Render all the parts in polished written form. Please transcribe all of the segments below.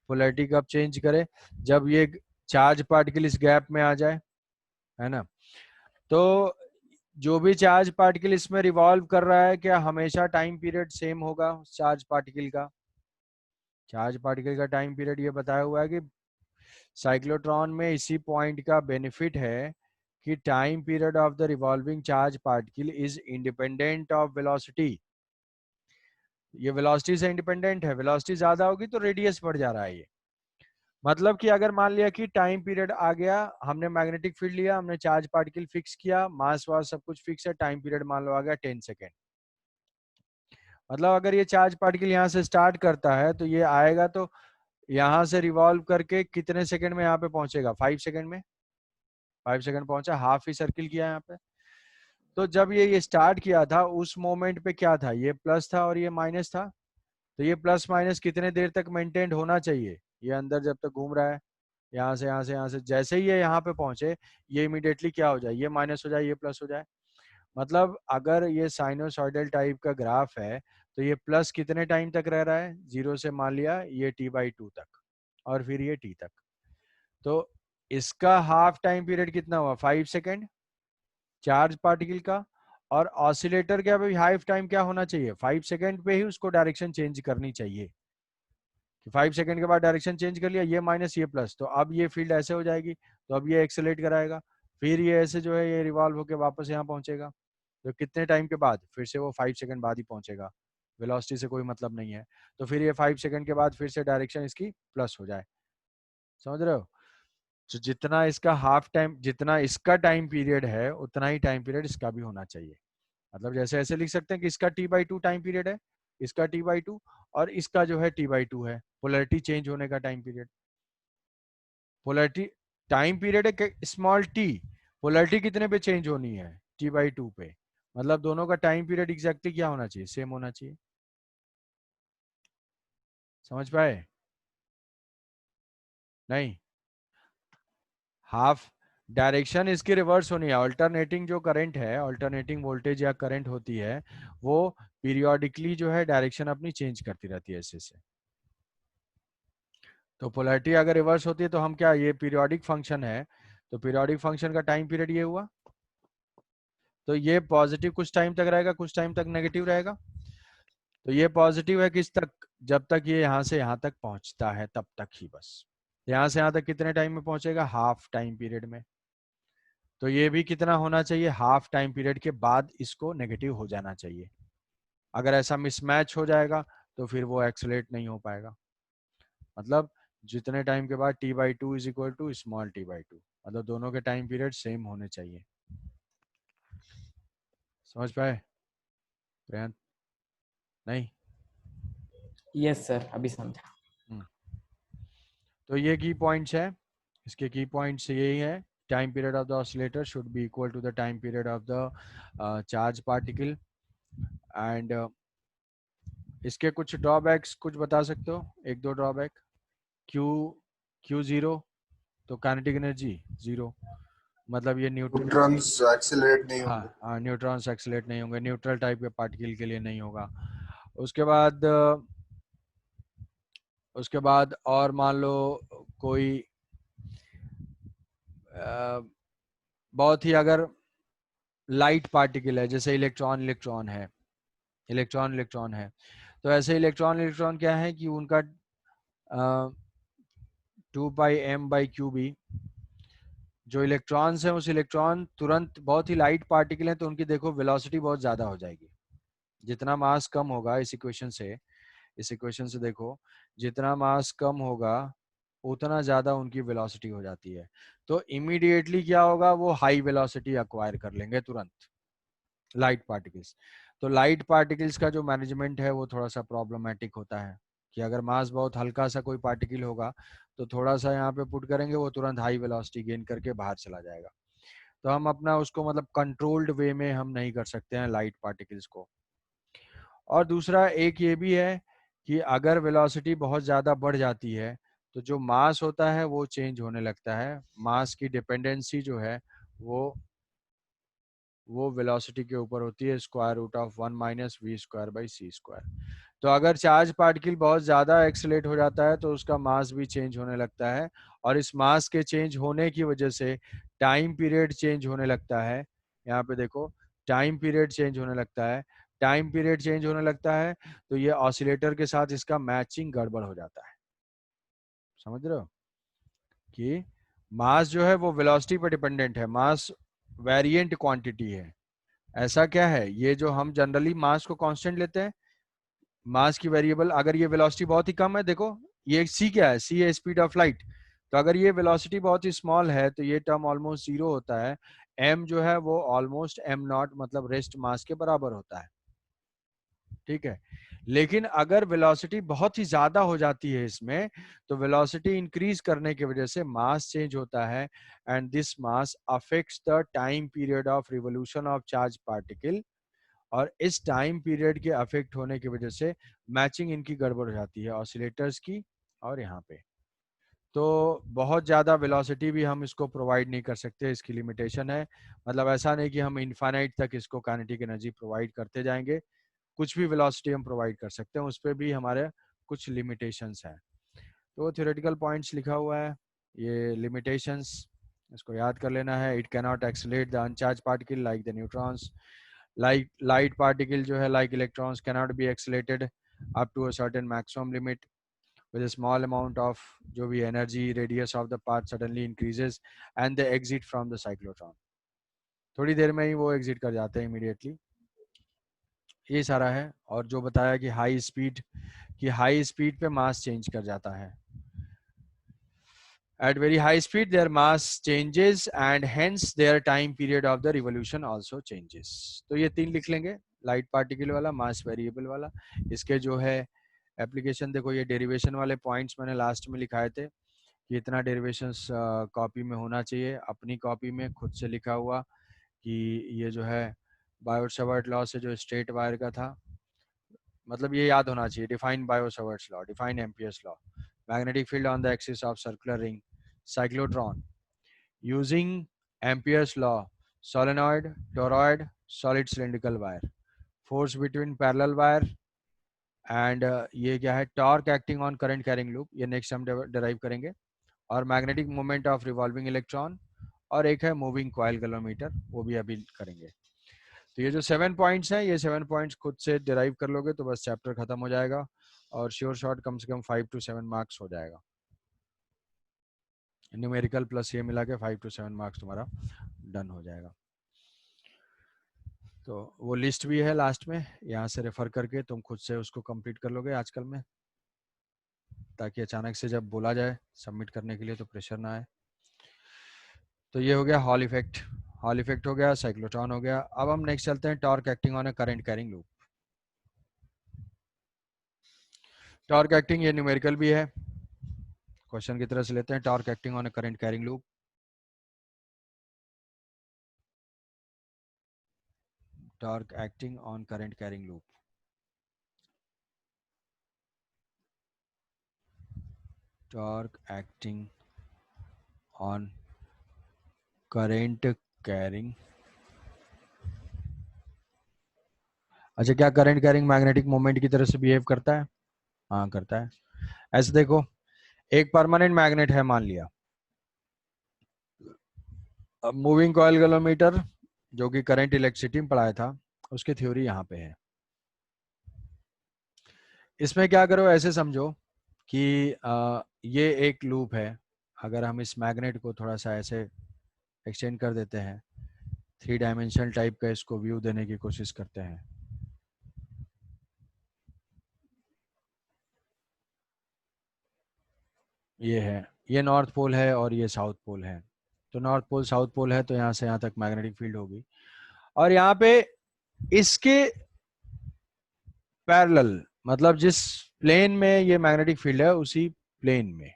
Polarity कब change करे? जब ये चार्ज पार्टिकल इस गैप में आ जाए, है ना। तो जो भी चार्ज पार्टिकल इसमें रिवॉल्व कर रहा है, क्या हमेशा टाइम पीरियड सेम होगा चार्ज पार्टिकल का? चार्ज पार्टिकल का टाइम पीरियड ये बताया हुआ है कि साइक्लोट्रॉन में इसी पॉइंट का बेनिफिट है कि time period of the revolving charge particle is independent of velocity. ये वेलोसिटी से इंडिपेंडेंट है, वेलोसिटी ज्यादा होगी तो रेडियस बढ़ जा रहा है ये। मतलब कि अगर मान लिया कि टाइम पीरियड आ गया, हमने मैग्नेटिक फील्ड लिया, हमने चार्ज पार्टिकल फिक्स किया, मास वास सब कुछ फिक्स है, टाइम पीरियड मान लो आ गया 10 सेकेंड। मतलब अगर ये चार्ज पार्टिकल यहाँ से स्टार्ट करता है तो ये आएगा तो यहाँ से रिवॉल्व करके कितने सेकंड में यहाँ पे पहुंचेगा? 5 सेकंड में। 5 सेकंड पहुंचा, हाफ ही सर्किल किया यहाँ पे। तो जब ये स्टार्ट किया था उस मोमेंट पे क्या था? ये प्लस था और ये माइनस था। तो ये प्लस माइनस कितने देर तक मेंटेन होना चाहिए? ये अंदर जब तक घूम रहा है, यहाँ से यहाँ से यहाँ से, जैसे ही ये यहाँ पे पहुंचे ये इमीडिएटली क्या हो जाए? ये माइनस हो जाए, ये प्लस हो जाए। मतलब अगर ये साइनोसॉइडल टाइप का ग्राफ है तो ये प्लस कितने टाइम तक रह रहा है? 0 से मान लिया ये t/2 तक, और फिर ये t तक। तो इसका हाफ टाइम पीरियड कितना हुआ? 5 सेकेंड चार्ज पार्टिकल का। और ऑसिलेटर का भी हाफ टाइम क्या होना चाहिए? 5 सेकेंड पे ही उसको डायरेक्शन चेंज करनी चाहिए। कि 5 सेकेंड के बाद डायरेक्शन चेंज कर लिया, ये माइनस ये प्लस, तो अब ये फील्ड ऐसे हो जाएगी, तो अब ये एक्सेलेरेट कराएगा, फिर ये ऐसे जो है ये रिवॉल्व होकर वापस यहाँ पहुंचेगा। तो कितने टाइम के बाद? फिर से वो 5 सेकेंड बाद ही पहुंचेगा, वेलोसिटी से कोई मतलब नहीं है। तो फिर ये 5 सेकेंड के बाद फिर से डायरेक्शन इसकी प्लस हो जाए। समझ रहे हो? तो जितना इसका हाफ टाइम, जितना इसका टाइम पीरियड है उतना ही टाइम पीरियड इसका भी होना चाहिए। मतलब जैसे ऐसे लिख सकते हैं कि इसका t/2 टाइम पीरियड है, इसका t/2, और इसका जो है t/2 है पोलैरिटी चेंज होने का time period. Polarity time period है स्मॉल टी, पोलैरिटी कितने पे चेंज होनी है? t/2 पे। मतलब दोनों का टाइम पीरियड एग्जैक्टली क्या होना चाहिए? सेम होना चाहिए। समझ पाए? नहीं, हाफ डायरेक्शन इसकी रिवर्स होनी है। अल्टरनेटिंग जो करंट है, अल्टरनेटिंग वोल्टेज या करंट होती है, वो पीरियोडिकली जो है डायरेक्शन अपनी चेंज करती रहती है ऐसे से। तो पोलैरिटी अगर रिवर्स होती है तो हम क्या, ये पीरियोडिक फंक्शन है, तो पीरियोडिक फंक्शन का टाइम पीरियड ये हुआ। तो ये पॉजिटिव कुछ टाइम तक रहेगा, कुछ टाइम तक नेगेटिव रहेगा। तो ये पॉजिटिव है किस तक? जब तक ये यहाँ से यहाँ तक पहुंचता है तब तक ही बस। यहाँ से यहाँ तक कितने टाइम में पहुंचेगा? हाफ टाइम पीरियड में। तो ये भी कितना होना चाहिए? हाफ टाइम पीरियड के बाद इसको नेगेटिव हो जाना चाहिए। अगर ऐसा मिसमैच हो जाएगा तो फिर वो एक्सलेट नहीं हो पाएगा। मतलब जितने टाइम के बाद t/2 is equal to small t/2, मतलब दोनों के टाइम पीरियड सेम होने चाहिए। समझ पाए प्रियंत? नहीं? यस सर, अभी समझा। हम्म। तो ये की पॉइंट्स है, इसके की पॉइंट्स यही है। Time period of the oscillator should be equal to the time period of the charge particle. And इसके कुछ ड्रॉबैक्स कुछ बता सकते हो? एक दो ड्रॉबैक। क्यू क्यू जीरो, तो काइनेटिक एनर्जी जीरो, मतलब ये न्यूट्रल। न्यूट्रॉन्स एक्सेलरेट नहीं हाँ होंगे। हाँ, न्यूट्रॉन्स एक्सीलरेट नहीं होंगे, न्यूट्रल टाइप के पार्टिकल के लिए नहीं होगा। उसके बाद और मान लो कोई बहुत ही अगर लाइट पार्टिकल है, जैसे इलेक्ट्रॉन इलेक्ट्रॉन है, इलेक्ट्रॉन इलेक्ट्रॉन है, तो ऐसे इलेक्ट्रॉन इलेक्ट्रॉन क्या है कि उनका 2πm/qb, जो इलेक्ट्रॉन्स हैं उस इलेक्ट्रॉन तुरंत, बहुत ही लाइट पार्टिकल हैं तो उनकी देखो वेलोसिटी बहुत ज़्यादा हो जाएगी। जितना मास कम होगा, इस इक्वेशन से देखो, जितना मास कम होगा उतना ज़्यादा उनकी वेलोसिटी हो जाती है। तो इमीडिएटली क्या होगा? वो हाई वेलोसिटी अक्वायर कर लेंगे तुरंत, लाइट पार्टिकल्स। तो लाइट पार्टिकल्स का जो मैनेजमेंट है वो थोड़ा सा प्रॉब्लमेटिक होता है, कि अगर मास बहुत हल्का सा कोई पार्टिकल होगा तो थोड़ा सा यहाँ पे पुट करेंगे, वो तुरंत हाई वेलोसिटी गेन करके बाहर चला जाएगा। तो हम अपना उसको मतलब कंट्रोल्ड वे में हम नहीं कर सकते हैं लाइट पार्टिकल्स को। और दूसरा एक ये भी है कि अगर वेलोसिटी बहुत ज़्यादा बढ़ जाती है तो जो मास होता है वो चेंज होने लगता है, मास की डिपेंडेंसी जो है वो वो वेलोसिटी के ऊपर होती है, square root of 1 minus v square by c square. तो अगर चार्ज पार्टिकल बहुत ज़्यादा एक्सेलेरेट हो जाता है तो उसका मास भी चेंज होने लगता है, और इस मास के चेंज होने की वजह से टाइम पीरियड चेंज होने लगता है। यहाँ पे देखो, टाइम पीरियड चेंज होने लगता है। टाइम पीरियड चेंज होने लगता है तो ये ऑसिलेटर के साथ इसका मैचिंग गड़बड़ हो जाता है। समझ रहे हो कि मास जो है वो वेलोसिटी पर डिपेंडेंट है, मास वेरिएंट क्वांटिटी है। ऐसा क्या है, ये जो हम जनरली मास को कांस्टेंट लेते हैं, मास की वेरिएबल, अगर ये वेलोसिटी बहुत ही कम है, देखो ये सी क्या है, सी है स्पीड ऑफ लाइट। तो अगर ये वेलोसिटी बहुत ही स्मॉल है तो ये टर्म ऑलमोस्ट जीरो होता है। एम जो है वो ऑलमोस्ट एम नॉट मतलब रेस्ट मास के बराबर होता है। ठीक है, लेकिन अगर वेलोसिटी बहुत ही ज्यादा हो जाती है इसमें, तो वेलोसिटी इंक्रीज करने की वजह से मास चेंज होता है, and this mass affects the time period of revolution of charge particle. और इस टाइम पीरियड के अफेक्ट होने की वजह से मैचिंग इनकी गड़बड़ हो जाती है ऑसिलेटर्स की। और यहाँ पे तो बहुत ज़्यादा वेलोसिटी भी हम इसको प्रोवाइड नहीं कर सकते, इसकी लिमिटेशन है। मतलब ऐसा नहीं कि हम इनफाइनाइट तक इसको काइनेटिक एनर्जी प्रोवाइड करते जाएंगे, कुछ भी वेलोसिटी हम प्रोवाइड कर सकते हैं, उस पर भी हमारे कुछ लिमिटेशंस हैं। तो थ्योरेटिकल पॉइंट्स लिखा हुआ है, ये लिमिटेशंस इसको याद कर लेना है। It cannot accelerate the uncharge particle like the neutrons, like light particle जो है like electrons cannot be accelerated up to a certain maximum limit with a small amount of जो भी energy radius of the path suddenly increases and they exit from the cyclotron। थोड़ी देर में ही वो exit कर जाते हैं इमीडिएटली। ये सारा है। और जो बताया कि हाई स्पीड पे मास चेंज कर जाता है, at very high speed their mass changes and hence their time period of the revolution also changes। तो ये तीन लिख लेंगे, लाइट पार्टिकल वाला, मास वेरिएबल वाला। इसके जो है एप्लीकेशन देखो, ये डेरिवेशन वाले पॉइंट्स मैंने लास्ट में लिखाए थे कि इतना डेरिवेशंस कॉपी में होना चाहिए, अपनी कॉपी में खुद से लिखा हुआ कि ये जो है बायो-सावर्ट लॉ से जो स्ट्रेट वायर का था, मतलब ये याद होना चाहिए, define bio-Savart's law, define Ampere's law, magnetic field on the axis of circular ring, cyclotron using Ampere's law, solenoid, toroid, solid cylindrical wire, force between parallel wire and ये क्या है, torque acting on current carrying loop, ये next हम derive करेंगे, और magnetic moment of revolving electron, और एक है मूविंग कॉइल गैलोमीटर, वो भी अभी करेंगे। तो ये जो 7 पॉइंट्स हैं, ये 7 पॉइंट्स खुद से डिराइव कर लोगे तो बस चैप्टर खत्म हो जाएगा, और श्योर शॉर्ट कम से कम 5 to 7 मार्क्स हो जाएगा। न्यूमेरिकल प्लस ये मिला के 5 to 7 मार्क्स तुम्हारा डन हो जाएगा। तो वो लिस्ट भी है लास्ट में, यहाँ से रेफर करके तुम खुद से उसको कंप्लीट कर लोगे आजकल में, ताकि अचानक से जब बोला जाए सबमिट करने के लिए तो प्रेशर ना आए। तो ये हो गया हॉल इफेक्ट, हॉल इफेक्ट हो गया, साइक्लोट्रॉन हो गया। अब हम नेक्स्ट चलते हैं torque acting on A current carrying loop. Torque acting ये न्यूमेरिकल भी है, क्वेश्चन की तरह से लेते हैं। Torque acting on A current carrying loop, torque acting on current carrying loop, torque acting on current carrying. अच्छा, क्या करंट कैरिंग मैग्नेटिक मोमेंट की तरह से बिहेव करता है? हाँ करता है। ऐसे देखो, एक परमानेंट मैग्नेट है मान लिया, अब मूविंग कॉइल गैलोमीटर जो कि करंट इलेक्ट्रिसिटी में पढ़ाया था, उसकी थ्योरी यहाँ पे है। इसमें क्या करो, ऐसे समझो कि ये एक लूप है, अगर हम इस मैग्नेट को थोड़ा सा ऐसे एक्सटेंड कर देते हैं, 3 डायमेंशनल टाइप का इसको व्यू देने की कोशिश करते हैं, ये है, ये नॉर्थ पोल है और ये साउथ पोल है। तो नॉर्थ पोल साउथ पोल है, तो यहाँ से यहाँ तक मैग्नेटिक फील्ड होगी, और यहाँ पे इसके पैरेलल, मतलब जिस प्लेन में ये मैग्नेटिक फील्ड है उसी प्लेन में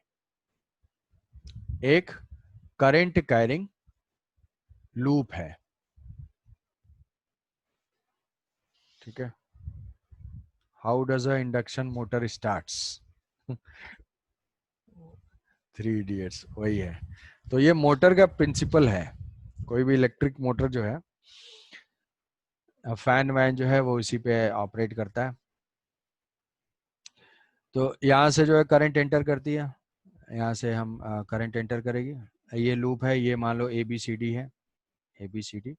एक करंट कैरिंग लूप है। ठीक है, how does a induction motor starts, 3 idiots वही है। तो ये मोटर का प्रिंसिपल है, कोई भी इलेक्ट्रिक मोटर जो है फैन वैन जो है वो इसी पे ऑपरेट करता है। तो यहाँ से जो है करंट एंटर करती है, यहाँ से हम करंट एंटर करेगी। ये लूप है, ये मान लो ABCD है, ABCD।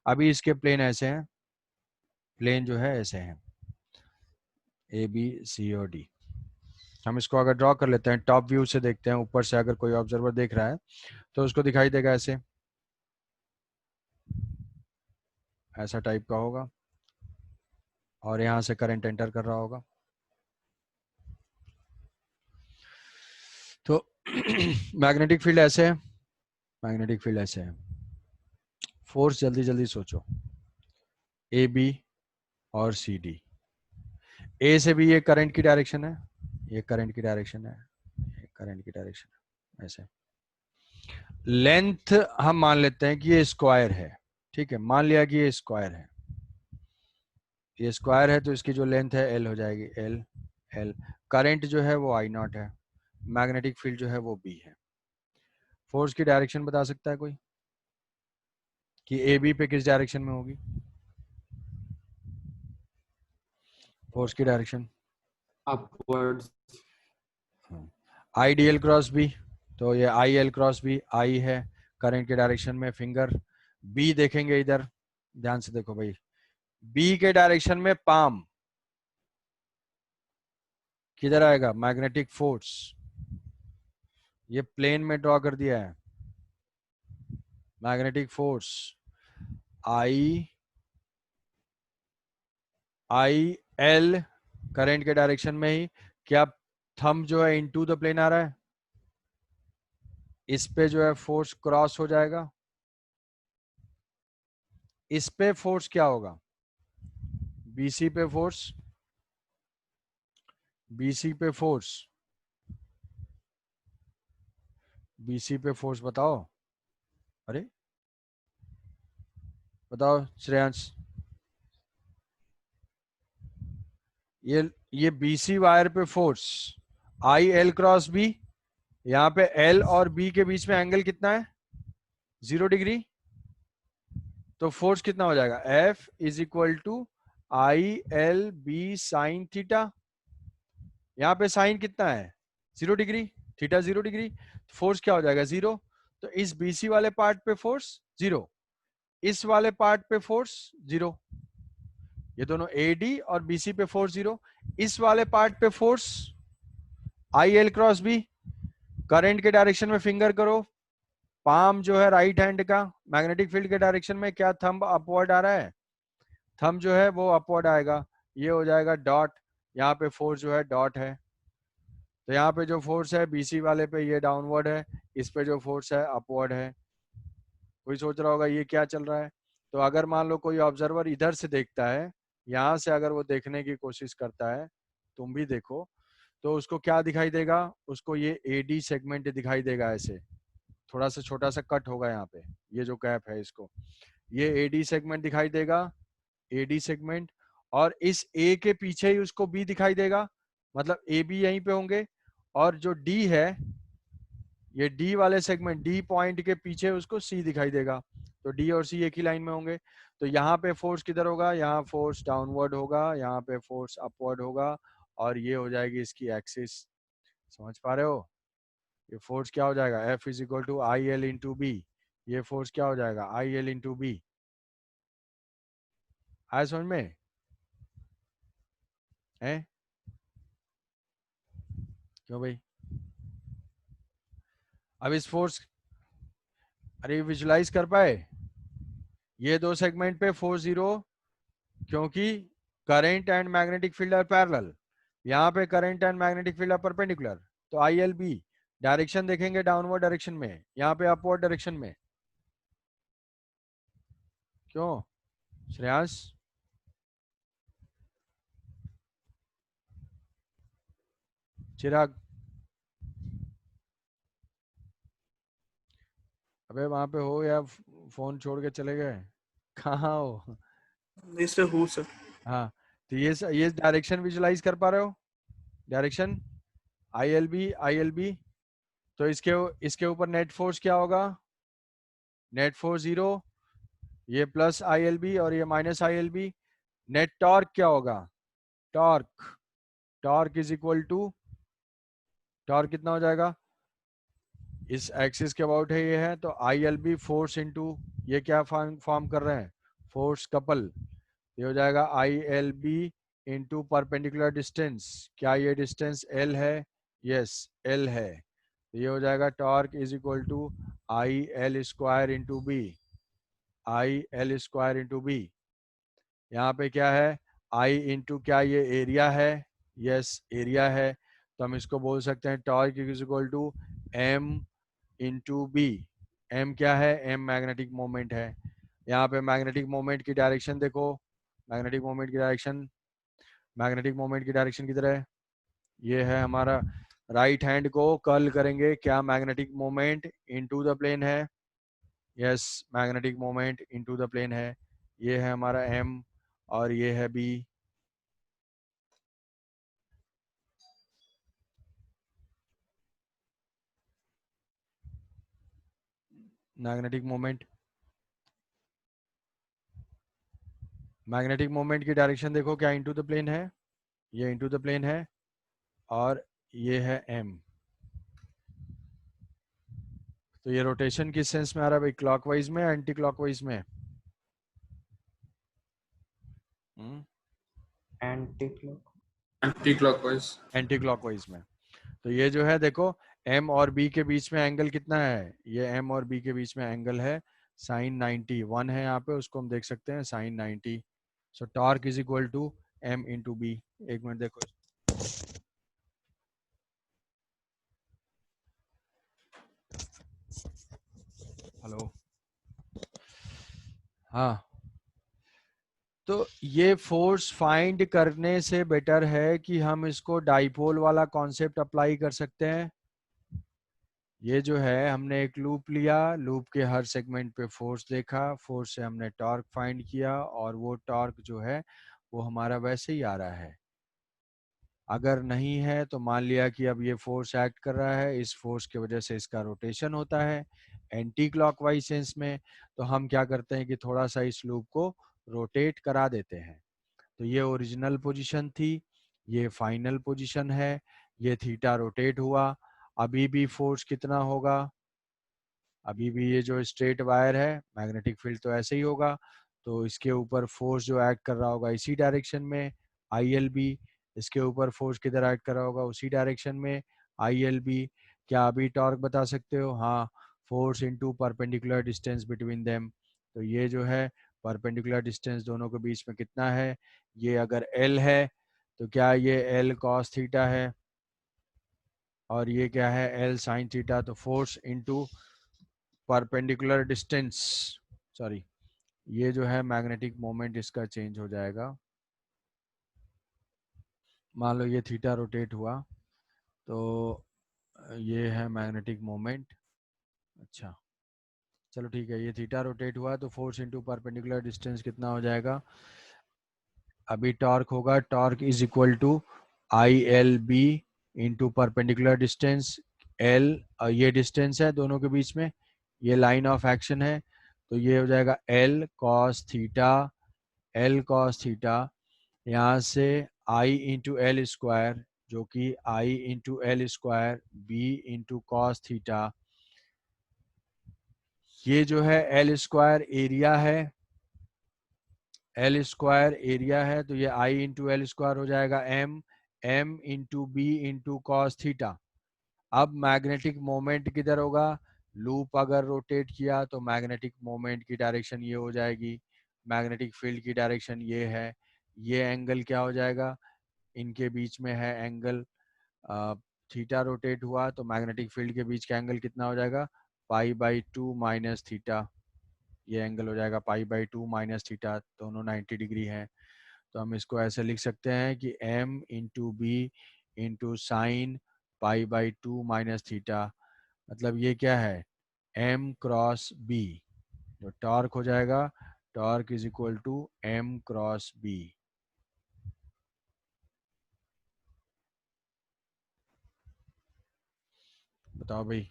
अभी इसके प्लेन ऐसे हैं, प्लेन जो है ऐसे हैं, ABC और D। हम इसको अगर ड्रॉ कर लेते हैं, टॉप व्यू से देखते हैं, ऊपर से अगर कोई ऑब्जर्वर देख रहा है तो उसको दिखाई देगा ऐसे, ऐसा टाइप का होगा, और यहाँ से करंट एंटर कर रहा होगा। तो मैग्नेटिक फील्ड ऐसे है, मैग्नेटिक फील्ड ऐसे है। फोर्स जल्दी जल्दी सोचो, AB और CD। A से भी ये करंट की डायरेक्शन है, ये करंट की डायरेक्शन है, ये करंट की डायरेक्शन है, ऐसे। लेंथ हम मान लेते हैं कि ये स्क्वायर है, ठीक है, मान लिया कि ये स्क्वायर है, ये स्क्वायर है, तो इसकी जो लेंथ है L हो जाएगी, L L। करंट जो है वो I0 है, मैग्नेटिक फील्ड जो है वो B है। फोर्स की डायरेक्शन बता सकता है कोई कि AB पे किस डायरेक्शन में होगी? फोर्स की direction upwards. IDL cross B, तो ये IL क्रॉस B, I है करंट के डायरेक्शन में, फिंगर B देखेंगे इधर, ध्यान से देखो भाई, B के डायरेक्शन में पाम किधर आएगा? मैग्नेटिक फोर्स, ये प्लेन में ड्रॉ कर दिया है, मैग्नेटिक फोर्स IL करंट के डायरेक्शन में ही। क्या थंब जो है इनटू द प्लेन आ रहा है? इस पे जो है फोर्स क्रॉस हो जाएगा, इस पे फोर्स क्या होगा? BC पे फोर्स, BC पे फोर्स, BC पे फोर्स बताओ, अरे बताओ श्रेयांश। ये BC वायर पे फोर्स IL क्रॉस B, यहाँ पे L और B के बीच में एंगल कितना है? 0 डिग्री। तो फोर्स कितना हो जाएगा? F is equal to ILB sine theta. यहाँ पे साइन कितना है? 0 डिग्री, थीटा 0 डिग्री, फोर्स क्या हो जाएगा? 0। तो इस BC वाले पार्ट पे फोर्स 0, इस वाले पार्ट पे फोर्स 0, ये दोनों AD और BC पे फोर्स 0, इस वाले पार्ट पे force IL cross B। Current के डायरेक्शन में फिंगर करो, पाम जो है राइट हैंड का, मैग्नेटिक फील्ड के डायरेक्शन में क्या थंब अपवर्ड आ रहा है? थंब जो है वो अपवर्ड आएगा, ये हो जाएगा डॉट, यहाँ पे फोर्स जो है डॉट है। तो यहाँ पे जो फोर्स है BC वाले पे ये डाउनवर्ड है, इस पे जो फोर्स है अपवर्ड है। कोई सोच रहा होगा ये क्या चल रहा है? तो अगर मान लो कोई ऑब्जर्वर इधर से देखता है, यहाँ से अगर वो देखने की कोशिश करता है, तुम भी देखो, तो उसको क्या दिखाई देगा? उसको ये AD सेगमेंट दिखाई देगा, ऐसे थोड़ा सा छोटा सा कट होगा यहाँ पे, ये जो कैप है इसको, ये AD सेगमेंट दिखाई देगा, AD सेगमेंट। और इस A के पीछे ही उसको B दिखाई देगा, मतलब AB यहीं पे होंगे, और जो D है, ये D वाले सेगमेंट, D पॉइंट के पीछे उसको C दिखाई देगा। तो D और C एक ही लाइन में होंगे। तो यहाँ पे फोर्स किधर होगा? यहाँ फोर्स डाउनवर्ड होगा, यहाँ पे फोर्स अपवर्ड होगा, और ये हो जाएगी इसकी एक्सिस। समझ पा रहे हो? ये फोर्स क्या हो जाएगा? F is equal to IL into B। ये फोर्स क्या हो जाएगा? IL into B। आया समझ में? है क्यों भाई? अब इस फोर्स, अरे विजुलाइज कर पाए? ये दो सेगमेंट पे फोर्स 0, क्योंकि current and magnetic field are parallel. यहाँ पे current and magnetic field are perpendicular, तो ILB डायरेक्शन देखेंगे डाउनवर्ड डायरेक्शन में, यहाँ पे अपवर्ड डायरेक्शन में। क्यों श्रेयांश? चिराग? अबे वहां पे हो या फोन छोड़ के चले गए? कहाँ हो? नहीं सर, हूँ सर। हाँ, तो ये डायरेक्शन विजुलाइज कर पा रहे हो? डायरेक्शन ILB, तो इसके ऊपर नेट फोर्स क्या होगा? नेट फोर्स 0, ये प्लस आई एल बी और ये minus I L B. Net torque क्या होगा? Torque, torque is equal to, torque कितना हो जाएगा? इस एक्सिस के अबाउट है ये है, तो I L B force into, ये क्या फॉर्म कर रहे हैं? Force couple. ये हो जाएगा I L B into perpendicular distance. क्या ये डिस्टेंस एल है? यस, एल है। तो ये हो जाएगा torque is equal to I L square into B, I L square into B. यहाँ पे क्या है? आई इंटू, क्या ये एरिया है? यस, एरिया है। तो हम इसको बोल सकते हैं torque is equal to M into B. M क्या है? एम मैग्नेटिक मोमेंट है। यहाँ पे मैग्नेटिक मोमेंट की डायरेक्शन देखो, मैग्नेटिक मोमेंट की डायरेक्शन, मैग्नेटिक मोमेंट की डायरेक्शन किधर है? ये है हमारा, राइट हैंड को कर्ल करेंगे, क्या magnetic moment into the plane है? Yes, magnetic moment into the plane है। ये है हमारा एम और ये है b. Magnetic moment, magnetic moment की डायरेक्शन देखो, क्या इनटू द प्लेन है? ये इनटू द प्लेन है और ये है एम। तो ये रोटेशन किस सेंस में आ रहा है भाई? क्लॉकवाइज में, एंटी क्लॉकवाइज में? Anti clock. Anti clockwise. Anti clockwise में। तो ये जो है देखो, एम और बी के बीच में एंगल कितना है? ये एम और बी के बीच में एंगल है साइन 90, 1 है यहाँ पे, उसको हम देख सकते हैं sine 90। So torque is equal to M into B. एक मिनट देखो, हेलो, हाँ। तो ये फोर्स फाइंड करने से बेटर है कि हम इसको डाइपोल वाला कॉन्सेप्ट अप्लाई कर सकते हैं। ये जो है, हमने एक लूप लिया, लूप के हर सेगमेंट पे फोर्स देखा, फोर्स से हमने टॉर्क फाइंड किया, और वो टॉर्क जो है वो हमारा वैसे ही आ रहा है। अगर नहीं है तो मान लिया कि अब ये फोर्स एक्ट कर रहा है, इस फोर्स की वजह से इसका रोटेशन होता है एंटी क्लॉकवाइज सेंस में। तो हम क्या करते हैं कि थोड़ा सा इस लूप को रोटेट करा देते हैं। तो ये ओरिजिनल पोजीशन थी, ये फाइनल पोजीशन है, ये थीटा रोटेट हुआ। अभी भी फोर्स कितना होगा? अभी भी ये जो स्ट्रेट वायर है, मैग्नेटिक फील्ड तो ऐसे ही होगा, तो इसके ऊपर फोर्स जो एक्ट कर रहा होगा इसी डायरेक्शन में, आई एल बी। इसके ऊपर फोर्स किधर एक्ट कर रहा होगा? उसी डायरेक्शन में, आई एल बी। क्या अभी टॉर्क बता सकते हो? हाँ, force into perpendicular distance between them. तो ये जो है परपेंडिकुलर डिस्टेंस दोनों के बीच में कितना है? ये अगर एल है तो क्या ये एल कॉस थीटा है, और ये क्या है? L sine theta. तो force into perpendicular distance, sorry, ये जो है मैग्नेटिक मोमेंट इसका चेंज हो जाएगा। मान लो ये थीटा रोटेट हुआ, तो ये है मैग्नेटिक मोमेंट। अच्छा, चलो ठीक है, ये थीटा रोटेट हुआ तो फोर्स इनटू परपेंडिकुलर डिस्टेंस कितना हो जाएगा? अभी टॉर्क होगा, torque is equal to I L B into perpendicular distance. L, ये डिस्टेंस है दोनों के बीच में, ये लाइन ऑफ एक्शन है, तो ये हो जाएगा l cos theta, l cos theta. यहाँ से आई इंटू एल स्क्वायर, जो कि I into l square b into cos theta. ये जो है एल स्क्वायर एरिया है, एल स्क्वायर एरिया है, तो ये आई इंटू एल स्क्वायर हो जाएगा m, m into B into cos theta. अब मैग्नेटिक मोमेंट किधर होगा? लूप अगर रोटेट किया तो मैग्नेटिक मोमेंट की डायरेक्शन ये हो जाएगी, मैग्नेटिक फील्ड की डायरेक्शन ये है। ये एंगल क्या हो जाएगा? इनके बीच में है एंगल, थीटा रोटेट हुआ तो मैग्नेटिक फील्ड के बीच का एंगल कितना हो जाएगा? पाई बाई टू माइनस थीटा। ये एंगल हो जाएगा पाई बाई टू माइनस थीटा, दोनों 90 डिग्री हैं। तो हम इसको ऐसे लिख सकते हैं कि m into B into sine pi by two minus theta. मतलब ये क्या है? m cross b। तो टॉर्क हो जाएगा, torque is equal to m cross b। बताओ भाई।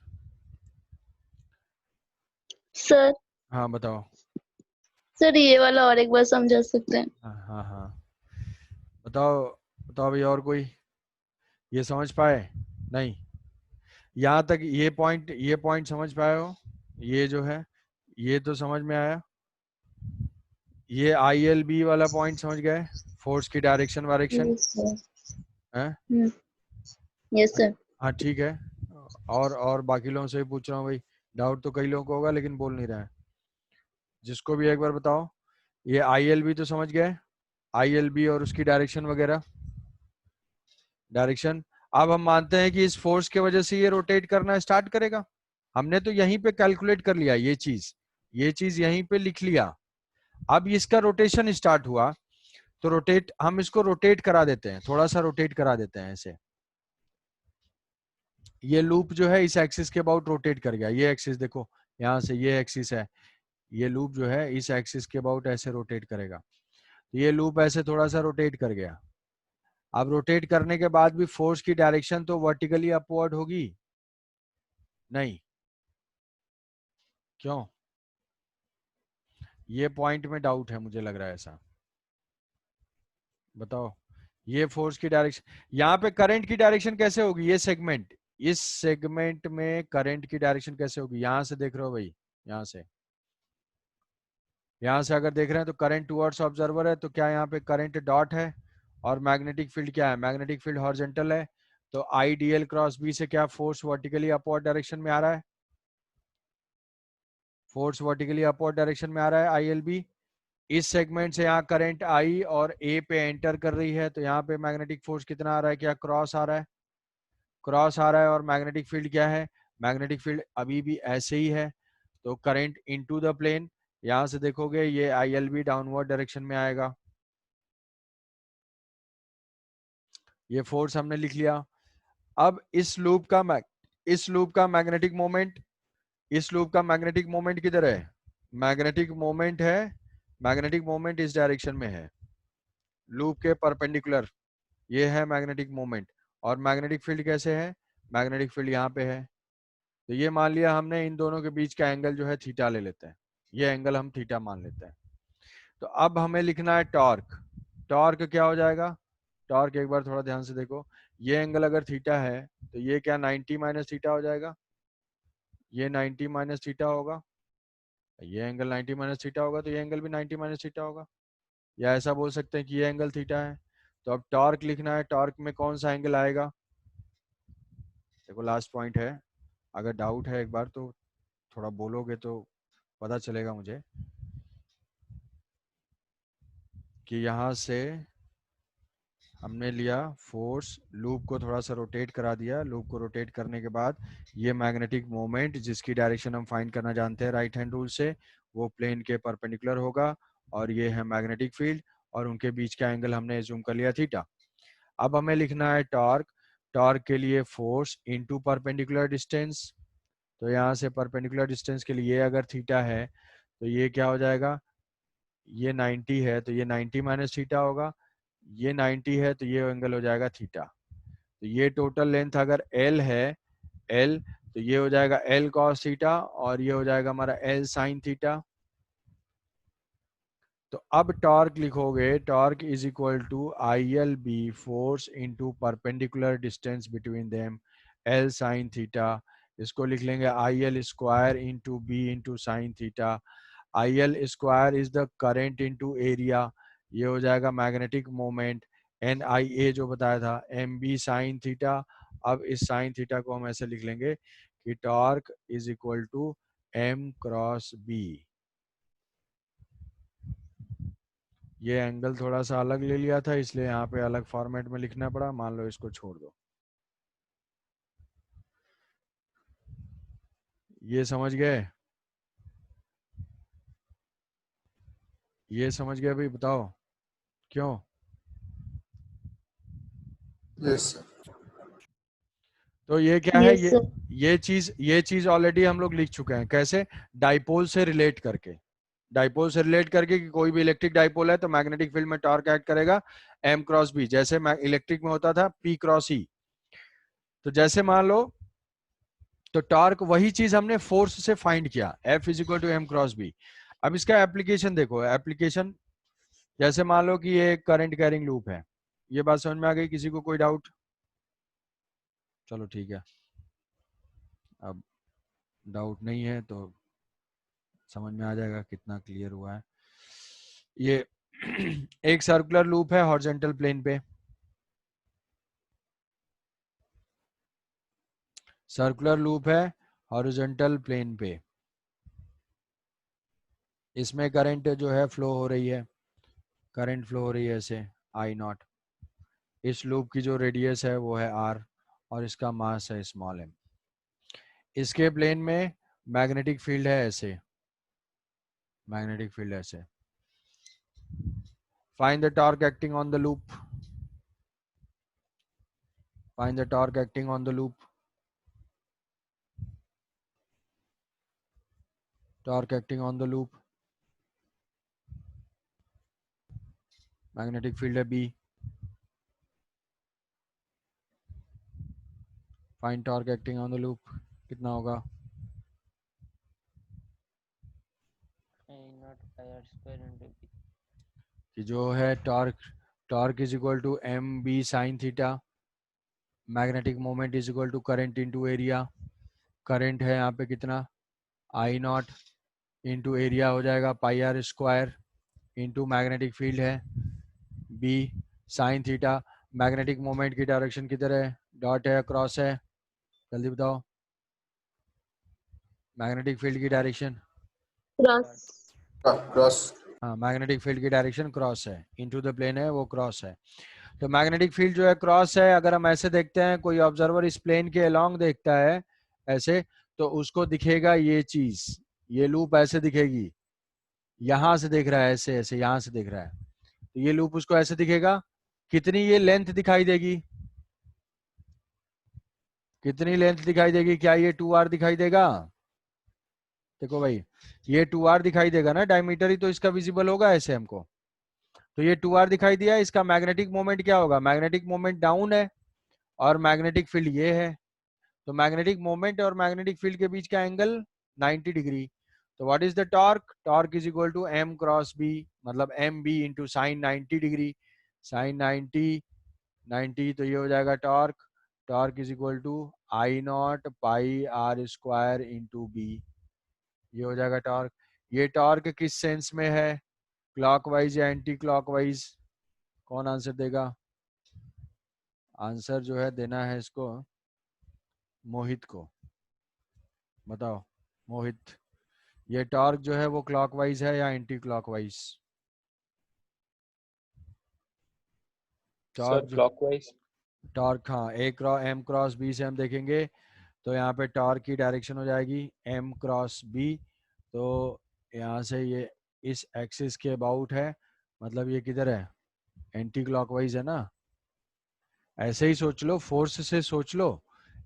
सर हाँ बताओ। सर ये वाला और एक बार समझा सकते हैं? हाँ हाँ हाँ, बताओ बताओ भाई, और कोई ये समझ पाए? नहीं, यहाँ तक ये पॉइंट समझ पाए हो? ये जो है ये तो समझ में आया। ये ILB वाला पॉइंट समझ गए, फोर्स की डायरेक्शन वायरेक्शन यस सर। है? Yes sir. हाँ ठीक है। और बाकी लोगों से भी पूछ रहा हूँ भाई, डाउट तो कई लोगों को होगा लेकिन बोल नहीं रहा है। जिसको भी एक बार बताओ, ये ILB तो समझ गए, ILB और उसकी डायरेक्शन वगैरह, डायरेक्शन। अब हम मानते हैं कि इस फोर्स के वजह से ये रोटेट करना स्टार्ट करेगा। हमने तो यहीं पे कैलकुलेट कर लिया, ये चीज यहीं पे लिख लिया। अब इसका रोटेशन स्टार्ट हुआ तो हम इसको रोटेट करा देते हैं, थोड़ा सा रोटेट करा देते हैं ऐसे। ये लूप जो है इस एक्सिस के अबाउट रोटेट कर गया। ये एक्सिस देखो, यहाँ से ये एक्सिस है, ये लूप जो है इस एक्सिस के अबाउट ऐसे रोटेट करेगा। तो ये लूप ऐसे थोड़ा सा रोटेट कर गया। अब रोटेट करने के बाद भी फोर्स की डायरेक्शन तो वर्टिकली अपवर्ड होगी? नहीं, क्यों? ये पॉइंट में डाउट है, मुझे लग रहा है ऐसा। बताओ, ये फोर्स की डायरेक्शन, यहाँ पे करंट की डायरेक्शन कैसे होगी? ये सेगमेंट, इस सेगमेंट में करंट की डायरेक्शन कैसे होगी? यहां से देख रहे हो भाई, यहां से अगर देख रहे हैं तो करंट टुवर्ड्स ऑब्जर्वर है, तो क्या यहाँ पे करंट डॉट है? और मैग्नेटिक फील्ड क्या है? मैग्नेटिक फील्ड हॉरिजॉन्टल है, तो IDL क्रॉस B से क्या फोर्स वर्टिकली अपवर्ड डायरेक्शन में आ रहा है? फोर्स वर्टिकली अपवर्ड डायरेक्शन में आ रहा है ILB। इस सेगमेंट से यहाँ करंट I और A पे एंटर कर रही है, तो यहाँ पे मैग्नेटिक फोर्स कितना आ रहा है? क्या क्रॉस आ रहा है? क्रॉस आ रहा है। और मैग्नेटिक फील्ड क्या है? मैग्नेटिक फील्ड अभी भी ऐसे ही है, तो करंट इनटू द प्लेन। यहां से देखोगे ये ILB डाउनवर्ड डायरेक्शन में आएगा। ये फोर्स हमने लिख लिया। अब इस लूप का मैग्नेटिक मोमेंट, इस लूप का मैग्नेटिक मोमेंट किधर है? मैग्नेटिक मोमेंट इस डायरेक्शन में है, लूप के परपेंडिकुलर। ये है मैग्नेटिक मोमेंट। और मैग्नेटिक फील्ड कैसे है? मैग्नेटिक फील्ड यहाँ पे है। तो ये मान लिया हमने, इन दोनों के बीच का एंगल जो है थीटा ले लेते हैं, ये एंगल हम थीटा मान लेते हैं। तो अब हमें लिखना है टॉर्क। टॉर्क क्या हो जाएगा? टॉर्क एक बार थोड़ा ध्यान से देखो, ये एंगल अगर थीटा है तो ये क्या 90 माइनस थीटा हो जाएगा? ये 90 माइनस थीटा होगा, ये एंगल 90 माइनस थीटा होगा, तो ये एंगल भी 90 माइनस थीटा होगा। या ऐसा बोल सकते हैं कि ये एंगल थीटा है। तो अब टॉर्क लिखना है, टॉर्क में कौन सा एंगल आएगा? देखो लास्ट पॉइंट है, अगर डाउट है एक बार तो थोड़ा बोलोगे तो पता चलेगा मुझे कि यहाँ से हमने लिया फोर्स, लूप को थोड़ा सा रोटेट करा दिया। लूप को रोटेट करने के बाद ये मैग्नेटिक मोमेंट जिसकी डायरेक्शन हम फाइंड करना जानते हैं राइट हैंड रूल से, वो प्लेन के परपेंडिकुलर होगा। और ये है मैग्नेटिक फील्ड, और उनके बीच का एंगल हमने एज्यूम कर लिया थीटा। अब हमें लिखना है टॉर्क। टॉर्क के लिए फोर्स इनटू परपेंडिकुलर डिस्टेंस। तो यहाँ से परपेंडिकुलर डिस्टेंस के लिए अगर थीटा है तो ये क्या हो जाएगा? ये 90 है तो ये 90 माइनस थीटा होगा, ये 90 है तो ये एंगल हो जाएगा थीटा। तो ये टोटल लेंथ अगर L है, L, तो ये हो जाएगा L cos थीटा, और ये हो जाएगा हमारा L sin थीटा। तो अब टॉर्क लिखोगे, torque is equal to ILB force into perpendicular distance between them L sin theta. इसको लिख लेंगे IL square into B into sine theta. IL square is the current into area, ये हो जाएगा magnetic moment. NIA जो बताया था MB sine theta. अब इस साइन थीटा को हम ऐसे लिख लेंगे कि torque is equal to M cross B। ये एंगल थोड़ा सा अलग ले लिया था, इसलिए यहाँ पे अलग फॉर्मेट में लिखना पड़ा। मान लो इसको छोड़ दो। ये समझ गए? ये समझ गए भाई? बताओ क्यों? Yes sir. तो ये क्या है? Yes sir. ये चीज ऑलरेडी हम लोग लिख चुके हैं। कैसे? डाइपोल से रिलेट करके, डाइपोल से रिलेट करके कि कोई भी इलेक्ट्रिक डाइपोल है तो मैग्नेटिक फील्ड में टॉर्क एक्ट करेगा M क्रॉस B, जैसे इलेक्ट्रिक में होता था P क्रॉस E। तो जैसे मान लो, तो टॉर्क वही चीज हमने फोर्स से फाइंड किया, F is equal to M cross B। अब इसका एप्लीकेशन देखो, एप्लीकेशन जैसे मान लो कि ये करंट कैरिंग लूप है, ये बात समझ में आ गई? किसी को कोई डाउट? चलो ठीक है, अब डाउट नहीं है तो समझ में आ जाएगा कितना क्लियर हुआ है। ये एक सर्कुलर लूप है हॉरिजॉन्टल प्लेन पे, सर्कुलर लूप है हॉरिजॉन्टल प्लेन पे, इसमें करंट जो है फ्लो हो रही है, करंट फ्लो हो रही है ऐसे आई नॉट। इस लूप की जो रेडियस है वो है आर और इसका मास है स्मॉल एम। इसके प्लेन में मैग्नेटिक फील्ड है ऐसे, मैग्नेटिक फील्ड ऐसे। Find the torque acting on the loop, find the torque acting on the loop, torque acting on the loop. Magnetic field है b, find torque acting on the loop, कितना होगा? कि जो है torque, torque is equal to m B sine theta, magnetic moment is equal to current into area. Current है यहाँ पे कितना? आई नॉट इंटू एरिया हो जाएगा pi r square into magnetic field है b sine theta. Magnetic moment की direction किधर है? डॉट है, क्रॉस है? जल्दी बताओ, मैग्नेटिक फील्ड की डायरेक्शन? क्रॉस। क्रॉस। हाँ, मैग्नेटिक फील्ड की डायरेक्शन क्रॉस है, इनटू द प्लेन है वो क्रॉस है। तो मैग्नेटिक फील्ड जो है क्रॉस है। अगर हम ऐसे देखते हैं, कोई ऑब्जर्वर इस प्लेन के अलोंग देखता है ऐसे, तो उसको दिखेगा ये चीज, ये लूप ऐसे दिखेगी। यहां से देख रहा है ऐसे ऐसे, यहां से देख रहा है तो ये लूप उसको ऐसे दिखेगा। कितनी ये लेंथ दिखाई देगी? कितनी लेंथ दिखाई देगी? क्या ये 2r दिखाई देगा? देखो भाई, ये 2r दिखाई देगा ना, डायमीटर ही तो इसका विजिबल होगा ऐसे हमको। तो ये 2r दिखाई दिया, इसका मैग्नेटिक मोमेंट क्या होगा? मैग्नेटिक मोमेंट डाउन है और मैग्नेटिक फील्ड ये है। तो मैग्नेटिक मोमेंट और मैग्नेटिक फील्ड के बीच का एंगल 90 डिग्री। तो what is the torque? Torque is equal to m cross b, मतलब m b into sine 90 degree, sine 90, तो ये हो जाएगा torque. Torque is equal to I naught pi r square into b, ये हो जाएगा torque. ये टॉर्क किस सेंस में है? क्लॉकवाइज या एंटी क्लॉकवाइज? कौन आंसर देगा? आंसर जो है देना है इसको मोहित को, बताओ मोहित, ये टॉर्क जो है वो क्लॉकवाइज है या एंटी क्लॉकवाइज? सर टॉर्क जो, क्लॉकवाइज। टॉर्क हाँ, ए क्रॉस एम क्रॉस बी से हम देखेंगे तो यहाँ पे टॉर्क की डायरेक्शन हो जाएगी एम क्रॉस बी। तो यहाँ से ये इस एक्सिस के अबाउट है, मतलब ये किधर है? एंटी क्लॉकवाइज है ना। ऐसे ही सोच लो, फोर्स से सोच लो।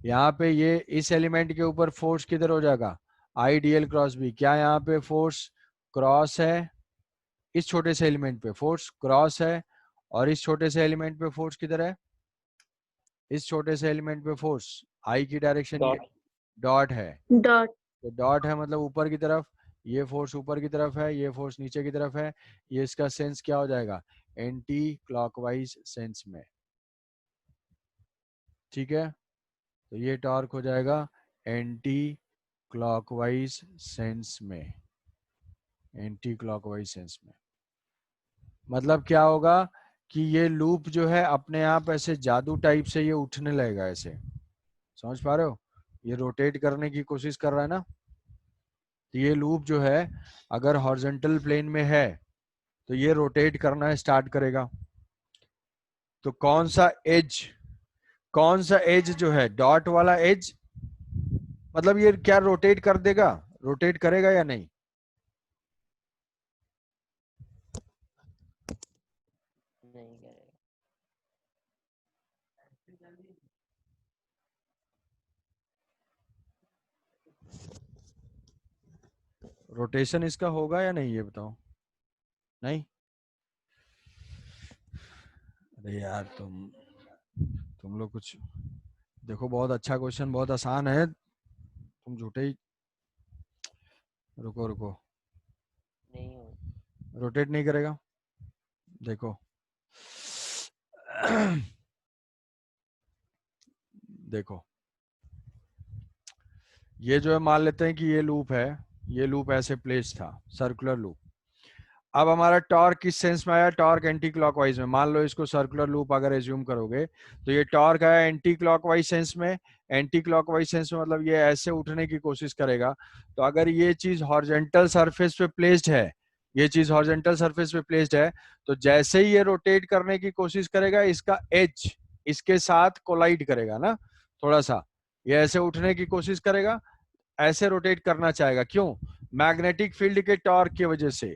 यहाँ पे ये इस एलिमेंट के ऊपर फोर्स किधर हो जाएगा? I D L cross B. क्या यहाँ पे फोर्स क्रॉस है? इस छोटे से एलिमेंट पे फोर्स क्रॉस है और इस छोटे से एलिमेंट पे फोर्स किधर है? इस छोटे से एलिमेंट पे फोर्स आई की डायरेक्शन ये डॉट। डॉट है। डॉट। तो डॉट है मतलब ऊपर की तरफ, ये फोर्स ऊपर की तरफ है, ये फोर्स नीचे की तरफ है। ये इसका सेंस क्या हो जाएगा? एंटी क्लॉकवाइज सेंस में। ठीक है, तो ये टॉर्क हो जाएगा एंटी क्लॉकवाइज सेंस में, एंटी क्लॉकवाइज सेंस में। मतलब क्या होगा कि ये लूप जो है अपने आप ऐसे जादू टाइप से ये उठने लगेगा ऐसे, समझ पा रहे हो? ये रोटेट करने की कोशिश कर रहा है ना। तो ये लूप जो है अगर हॉरिजॉन्टल प्लेन में है तो ये रोटेट करना स्टार्ट करेगा। तो कौन सा एज, कौन सा एज जो है डॉट वाला एज, मतलब ये क्या रोटेट कर देगा? रोटेट करेगा या नहीं? नहीं करेगा। रोटेशन इसका होगा या नहीं, ये बताओ। नहीं? अरे यार तुम लोग कुछ देखो, बहुत अच्छा क्वेश्चन, बहुत आसान है, तुम झूठे ही। रुको रुको, नहीं हो रोटेट नहीं करेगा। देखो देखो ये जो है मान लेते हैं कि ये लूप है, ये लूप ऐसे प्लेस था, सर्कुलर लूप। अब हमारा टॉर्क किस सेंस में आया, टॉर्क एंटी क्लॉकवाइज में। मान लो इसको सर्कुलर लूप अगर एज्यूम करोगे तो ये टॉर्क आया एंटी क्लॉकवाइज सेंस में। एंटी क्लॉकवाइज सेंस में मतलब ये ऐसे उठने की कोशिश करेगा। तो अगर ये चीज हॉरिजॉन्टल सरफेस पे प्लेस्ड है, ये चीज हॉरिजॉन्टल सरफेस पे प्लेस्ड है, तो जैसे ही ये रोटेट करने की कोशिश करेगा इसका एज इसके साथ कोलाइड करेगा ना, थोड़ा सा ये ऐसे उठने की कोशिश करेगा, ऐसे रोटेट करना चाहेगा। क्यों? मैग्नेटिक फील्ड के टॉर्क की वजह से।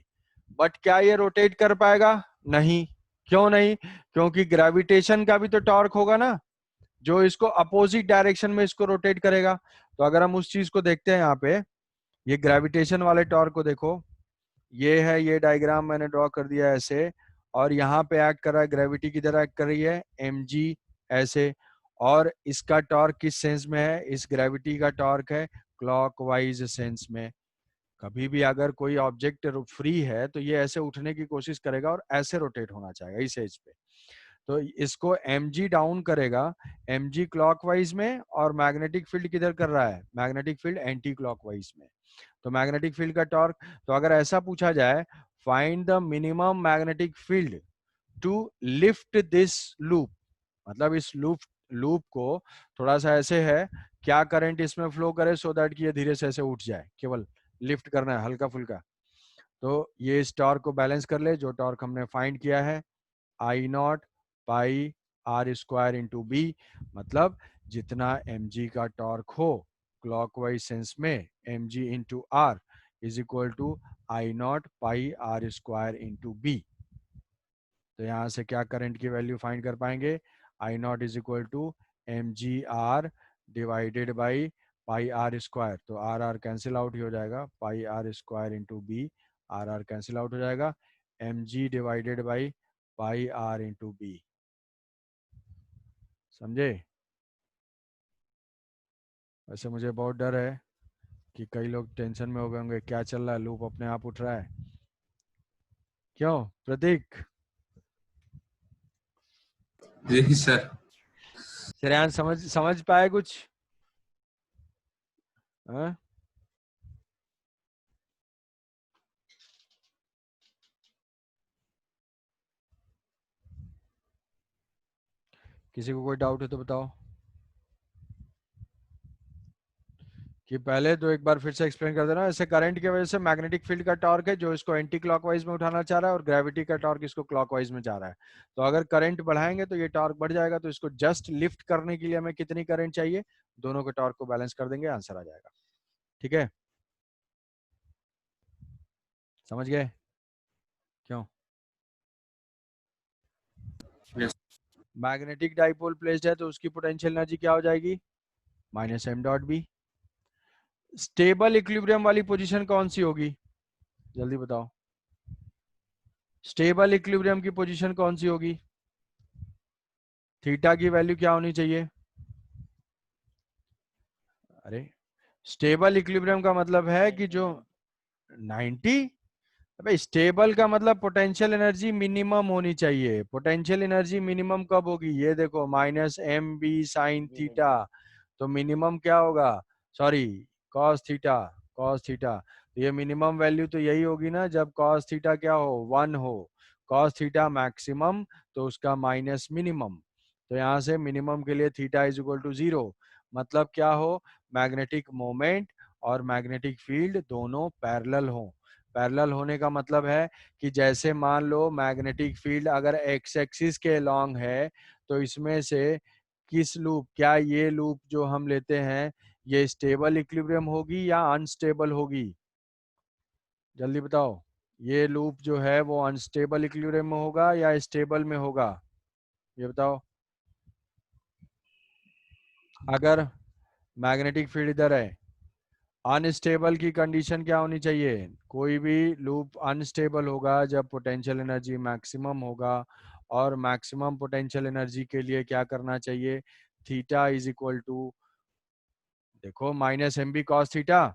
बट क्या ये रोटेट कर पाएगा? नहीं। क्यों नहीं? क्योंकि ग्रेविटेशन का भी तो टॉर्क होगा ना, जो इसको अपोजिट डायरेक्शन में इसको रोटेट करेगा। तो अगर हम उस चीज को देखते हैं यहाँ पे, ये ग्रेविटेशन वाले टॉर्क को देखो, ये है, ये डायग्राम मैंने ड्रॉ कर दिया है ऐसे, और यहाँ पे एक्ट कर रहा है, ग्रेविटी किधर एक्ट कर रही है, mg ऐसे। और इसका टॉर्क किस सेंस में है, इस ग्रेविटी का टॉर्क है क्लॉकवाइज सेंस में। कभी भी अगर कोई ऑब्जेक्ट फ्री है तो ये ऐसे उठने की कोशिश करेगा और ऐसे रोटेट होना चाहेगा इस एज पे। तो इसको mg डाउन करेगा, mg क्लॉकवाइज में, और मैग्नेटिक फील्ड किधर कर रहा है, मैग्नेटिक फील्ड एंटी क्लॉकवाइज में। तो मैग्नेटिक फील्ड का टॉर्क, तो अगर ऐसा पूछा जाए find the minimum magnetic field to lift this loop, मतलब इस लूप को थोड़ा सा ऐसे है, क्या करंट इसमें फ्लो करे सो दैट कि ये धीरे से ऐसे उठ जाए, केवल लिफ्ट करना है हल्का फुल्का। तो ये इस टॉर्क को बैलेंस कर ले, जो टॉर्क हमने फाइंड किया है, I naught pi r square into b, मतलब जितना mg का टॉर्क हो क्लॉकवाइज सेंस में, mg into r is equal to I naught pi r square into b. तो यहाँ से क्या करंट की वैल्यू फाइंड कर पाएंगे, I naught is equal to mg r divided by pi r square. तो आर आर कैंसिल आउट ही हो जाएगा, pi r square into b, r r cancel out हो जाएगा, mg divided by pi r into b. समझे? वैसे मुझे बहुत डर है कि कई लोग टेंशन में हो गए होंगे, क्या चल रहा है, लूप अपने आप उठ रहा है। क्यों प्रतीक? जी सर। श्रेयान समझ पाए कुछ? हाँ? किसी को कोई डाउट है तो बताओ, कि पहले तो एक बार फिर से एक्सप्लेन कर देना। ऐसे करंट की वजह से मैग्नेटिक फील्ड का टॉर्क है जो इसको एंटी क्लॉकवाइज में उठाना चाह रहा है, और ग्रेविटी का टॉर्क इसको क्लॉकवाइज में जा रहा है। तो अगर करंट बढ़ाएंगे तो ये टॉर्क बढ़ जाएगा, तो इसको जस्ट लिफ्ट करने के लिए हमें कितनी करंट चाहिए, दोनों के टॉर्क को बैलेंस कर देंगे, आंसर आ जाएगा। ठीक है, समझ गए? क्यों? Yes. मैग्नेटिक डाइपोल प्लेस्ड है तो उसकी पोटेंशियल एनर्जी क्या हो जाएगी, minus M dot B. Stable equilibrium वाली पोजीशन कौन सी होगी, जल्दी बताओ। स्टेबल इक्विलिब्रियम की पोजीशन कौन सी होगी, थीटा की वैल्यू क्या होनी चाहिए? अरे स्टेबल इक्विलिब्रियम का मतलब है कि जो 90, अबे स्टेबल का मतलब पोटेंशियल एनर्जी मिनिमम होनी चाहिए। पोटेंशियल एनर्जी मिनिमम कब होगी, ये देखो, minus M B sine theta. तो मिनिमम क्या होगा, sorry cos theta, cos theta. तो ये मिनिमम वैल्यू तो यही होगी ना जब कॉस थीटा क्या हो, 1 हो। कॉस थीटा मैक्सिमम तो उसका माइनस मिनिमम। तो यहाँ से मिनिमम के लिए थीटा इज इक्वल टू 0, मतलब क्या हो, मैग्नेटिक मोमेंट और मैग्नेटिक फील्ड दोनों पैरेलल हो। पैरेलल होने का मतलब है कि जैसे मान लो मैग्नेटिक फील्ड अगर एक्स एक्सिस के लॉन्ग है, तो इसमें से किस लूप, क्या ये लूप जो हम लेते हैं ये स्टेबल इक्विलिब्रियम होगी या अनस्टेबल होगी, जल्दी बताओ। ये लूप जो है वो अनस्टेबल इक्विलिब्रियम में होगा या स्टेबल में होगा, ये बताओ। अगर मैग्नेटिक फील्ड इधर है, अनस्टेबल की कंडीशन क्या होनी चाहिए, कोई भी लूप अनस्टेबल होगा जब पोटेंशियल एनर्जी मैक्सिमम होगा, और मैक्सिमम पोटेंशियल एनर्जी के लिए क्या करना चाहिए, थीटा इज इक्वल टू, देखो minus M B cos theta,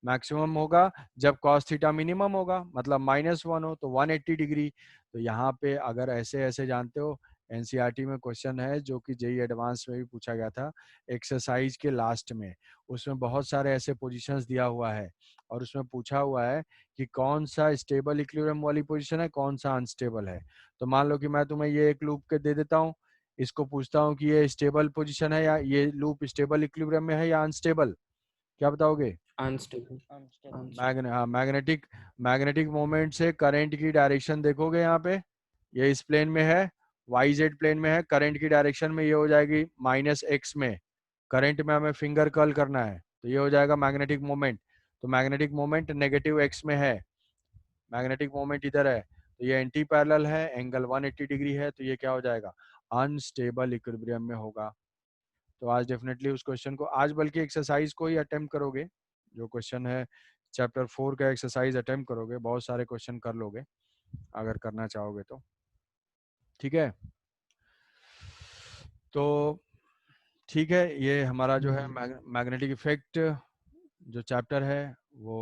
maximum होगा जब cos थीटा मिनिमम होगा, मतलब -1 हो तो 180 डिग्री। तो यहाँ पे अगर ऐसे ऐसे जानते हो, एनसीईआरटी में क्वेश्चन है जो कि जेईई एडवांस में भी पूछा गया था एक्सरसाइज के लास्ट में, उसमें बहुत सारे ऐसे पोजीशंस दिया हुआ है और उसमें पूछा हुआ है कि कौन सा स्टेबल इक्विलिब्रियम वाली पोजीशन है, कौन सा अनस्टेबल है। तो मान लो कि मैं तुम्हें ये एक लूप के दे देता हूँ, इसको पूछता हूँ कि ये स्टेबल पोजीशन है या ये लूप स्टेबल इक्विलिब्रियम में है या अनस्टेबल, क्या बताओगे? Unstable. Unstable. मैग्नेटिक मोमेंट से करंट की डायरेक्शन देखोगे, यहाँ पे ये इस प्लेन में है, वाई जेड प्लेन में है, करंट की डायरेक्शन में ये हो जाएगी -x में, करंट में हमें फिंगर कर्ल करना है तो ये हो जाएगा मैग्नेटिक मोमेंट। तो मैग्नेटिक मोमेंट -x में है, मैग्नेटिक मोमेंट इधर है, तो ये एंटी पैरेलल है, एंगल 180 डिग्री है, तो ये क्या हो जाएगा, अनस्टेबल इक्विलिब्रियम में होगा। तो आज डेफिनेटली उस क्वेश्चन को, आज बल्कि एक्सरसाइज को ही अटेम्प्ट करोगे, जो क्वेश्चन है चैप्टर 4 का एक्सरसाइज अटेम्प्ट करोगे, बहुत सारे क्वेश्चन कर लोगे अगर करना चाहोगे तो, ठीक है। तो ठीक है, ये हमारा जो है मैग्नेटिक इफेक्ट जो चैप्टर है वो